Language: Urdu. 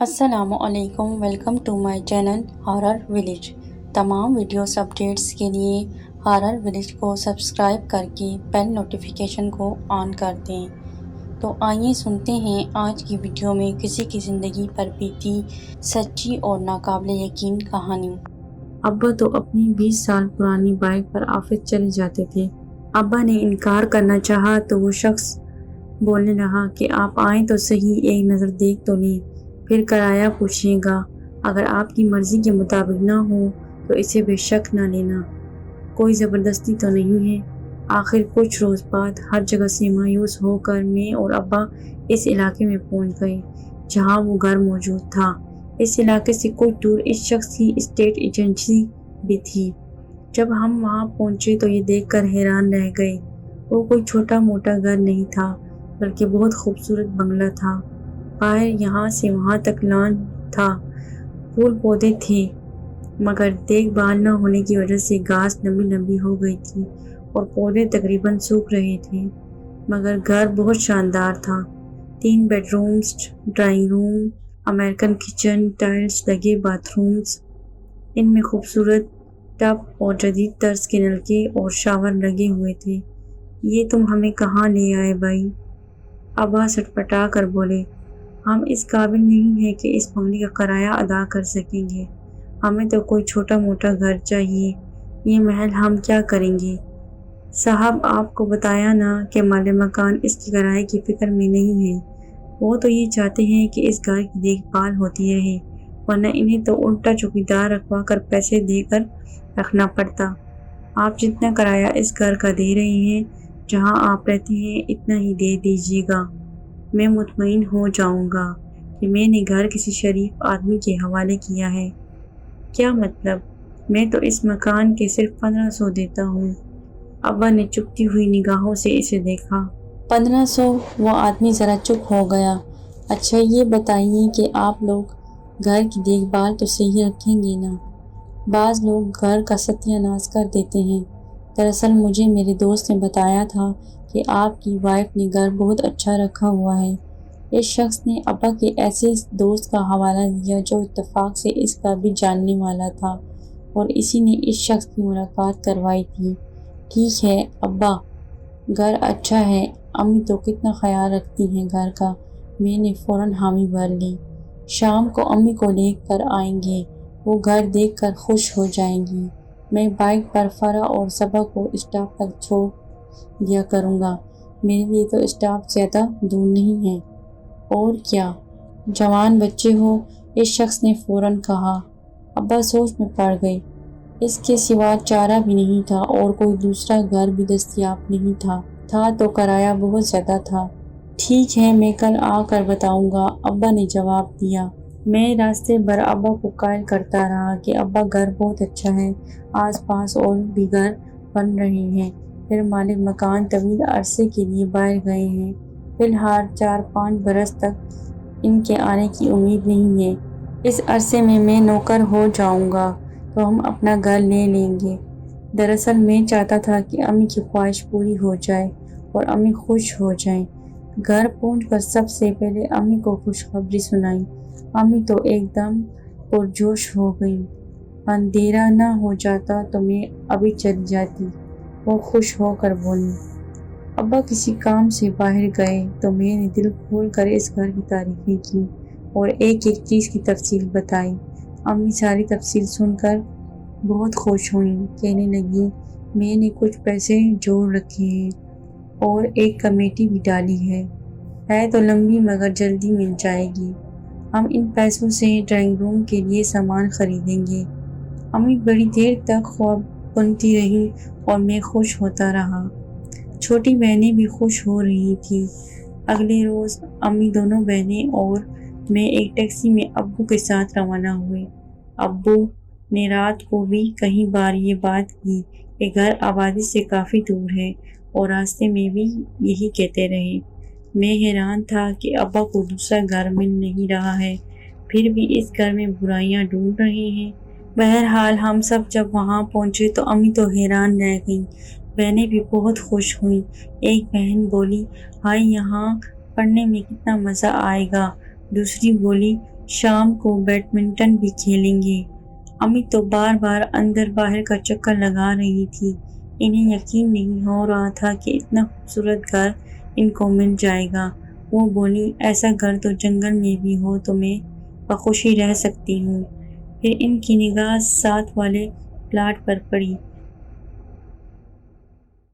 السلام علیکم، welcome to my channel horror village. تمام ویڈیوز اپڈیٹس کے لیے ہارر ولیج کو سبسکرائب کر کے بیل نوٹیفیکیشن کو آن کر دیں۔ تو آئیے سنتے ہیں آج کی ویڈیو میں کسی کی زندگی پر بیتی سچی اور ناقابل یقین کہانی۔ ابا تو اپنی 20 سال پرانی بائک پر آفس چلے جاتے تھے۔ ابا نے انکار کرنا چاہا تو وہ شخص بولنے لگا کہ آپ آئیں تو صحیح، ایک نظر دیکھ تو لیں، پھر کرایہ پوچھیے گا، اگر آپ کی مرضی کے مطابق نہ ہو تو اسے بے شک نہ لینا، کوئی زبردستی تو نہیں ہے۔ آخر کچھ روز بعد ہر جگہ سے مایوس ہو کر میں اور ابا اس علاقے میں پہنچ گئے جہاں وہ گھر موجود تھا۔ اس علاقے سے کچھ دور اس شخص کی اسٹیٹ ایجنسی بھی تھی۔ جب ہم وہاں پہنچے تو یہ دیکھ کر حیران رہ گئے، وہ کوئی چھوٹا موٹا گھر نہیں تھا بلکہ بہت خوبصورت بنگلہ تھا۔ باہر یہاں سے وہاں تک لان تھا، پھول پودے تھے، مگر دیکھ بھال نہ ہونے کی وجہ سے گھاس لمبی لمبی ہو گئی تھی اور پودے تقریباً سوکھ رہے تھے، مگر گھر بہت شاندار تھا۔ 3 bedrooms, drawing room, American kitchen, tiles لگے باتھ رومز، ان میں خوبصورت ٹب اور جدید طرز کے نلکے اور شاور لگے ہوئے تھے۔ یہ تم ہمیں کہاں لے آئے بھائی؟ ابا سٹپٹا کر بولے، ہم اس قابل نہیں ہیں کہ اس بنگلے کا کرایہ ادا کر سکیں گے، ہمیں تو کوئی چھوٹا موٹا گھر چاہیے، یہ محل ہم کیا کریں گے؟ صاحب آپ کو بتایا نا کہ مالک مکان اس کے کرائے کی فکر میں نہیں ہے، وہ تو یہ چاہتے ہیں کہ اس گھر کی دیکھ بھال ہوتی رہے، ورنہ انہیں تو الٹا چوکیدار رکھوا کر پیسے دے کر رکھنا پڑتا۔ آپ جتنا کرایہ اس گھر کا دے رہے ہیں، جہاں آپ رہتے ہیں اتنا ہی دے دیجیے گا، میں مطمئن ہو جاؤں گا کہ میں نے گھر کسی شریف آدمی کے حوالے کیا ہے۔ کیا مطلب؟ میں تو اس مکان کے صرف 1500 دیتا ہوں۔ ابا نے چپتی ہوئی نگاہوں سے اسے دیکھا۔ 1500؟ وہ آدمی ذرا چپ ہو گیا۔ اچھا یہ بتائیے کہ آپ لوگ گھر کی دیکھ بھال تو صحیح رکھیں گے نا؟ بعض لوگ گھر کا ستیہ ناش کر دیتے ہیں۔ دراصل مجھے میرے دوست نے بتایا تھا کہ آپ کی وائف نے گھر بہت اچھا رکھا ہوا ہے۔ اس شخص نے ابا کے ایسے دوست کا حوالہ دیا جو اتفاق سے اس کا بھی جاننے والا تھا اور اسی نے اس شخص کی ملاقات کروائی تھی۔ ٹھیک ہے ابا، گھر اچھا ہے، امی تو کتنا خیال رکھتی ہیں گھر کا۔ میں نے فوراً حامی بھر لی۔ شام کو امی کو لے کر آئیں گے، وہ گھر دیکھ کر خوش ہو جائیں گی۔ میں بائک پر فرح اور صبا کو اسٹاپ تک چھوڑ دیا کروں گا، میرے لیے تو اسٹاپ زیادہ دور نہیں ہے۔ اور کیا جوان بچے ہو، اس شخص نے فوراً کہا۔ ابا سوچ میں پڑ گئے، اس کے سوا چارہ بھی نہیں تھا اور کوئی دوسرا گھر بھی دستیاب نہیں تھا تو کرایہ بہت زیادہ تھا۔ ٹھیک ہے، میں کل آ کر بتاؤں گا، ابا نے جواب دیا۔ میں راستے بھر ابا کو قائل کرتا رہا کہ ابا گھر بہت اچھا ہے، آس پاس اور بھی گھر بن رہے ہیں، پھر مالک مکان طویل عرصے کے لیے باہر گئے ہیں، فی الحال 4-5 برس تک ان کے آنے کی امید نہیں ہے۔ اس عرصے میں نوکر ہو جاؤں گا تو ہم اپنا گھر لے لیں گے۔ دراصل میں چاہتا تھا کہ امی کی خواہش پوری ہو جائے اور امی خوش ہو جائیں۔ گھر پہنچ کر سب سے پہلے امی کو خوشخبری سنائی۔ امی تو ایک دم پرجوش ہو گئیں۔ اندھیرا نہ ہو جاتا تو میں ابھی چلی جاتی، وہ خوش ہو کر بولیں۔ ابا کسی کام سے باہر گئے تو میں نے دل کھول کر اس گھر کی تعریفیں کی اور ایک ایک چیز کی تفصیل بتائی۔ امی ساری تفصیل سن کر بہت خوش ہوئیں، کہنے لگیں میں نے کچھ پیسے جوڑ رکھے ہیں اور ایک کمیٹی بھی ڈالی ہے تو لمبی مگر جلدی مل جائے گی، ہم ان پیسوں سے ڈرائنگ روم کے لیے سامان خریدیں گے۔ امی بڑی دیر تک خواب بنتی رہیں اور میں خوش ہوتا رہا، چھوٹی بہنیں بھی خوش ہو رہی تھیں۔ اگلے روز امی، دونوں بہنیں اور میں ایک ٹیکسی میں ابو کے ساتھ روانہ ہوئے۔ ابو نے رات کو بھی کئی بار یہ بات کی کہ گھر آبادی سے کافی دور ہے اور راستے میں بھی یہی کہتے رہے۔ میں حیران تھا کہ ابا کو دوسرا گھر مل نہیں رہا ہے، پھر بھی اس گھر میں برائیاں ڈھونڈ رہے ہیں۔ بہرحال ہم سب جب وہاں پہنچے تو امی تو حیران رہ گئیں، بہنیں بھی بہت خوش ہوئیں۔ ایک بہن بولی، ہائے یہاں پڑھنے میں کتنا مزہ آئے گا، دوسری بولی شام کو بیڈمنٹن بھی کھیلیں گے۔ امی تو بار بار اندر باہر کا چکر لگا رہی تھی۔ انہیں یقین نہیں ہو رہا تھا کہ اتنا خوبصورت گھر ان کو مل جائے گا۔ وہ بولی، ایسا گھر تو جنگل میں بھی ہو تو میں بخوشی رہ سکتی ہوں۔ پھر ان کی نگاہ ساتھ والے پلاٹ پر پڑی۔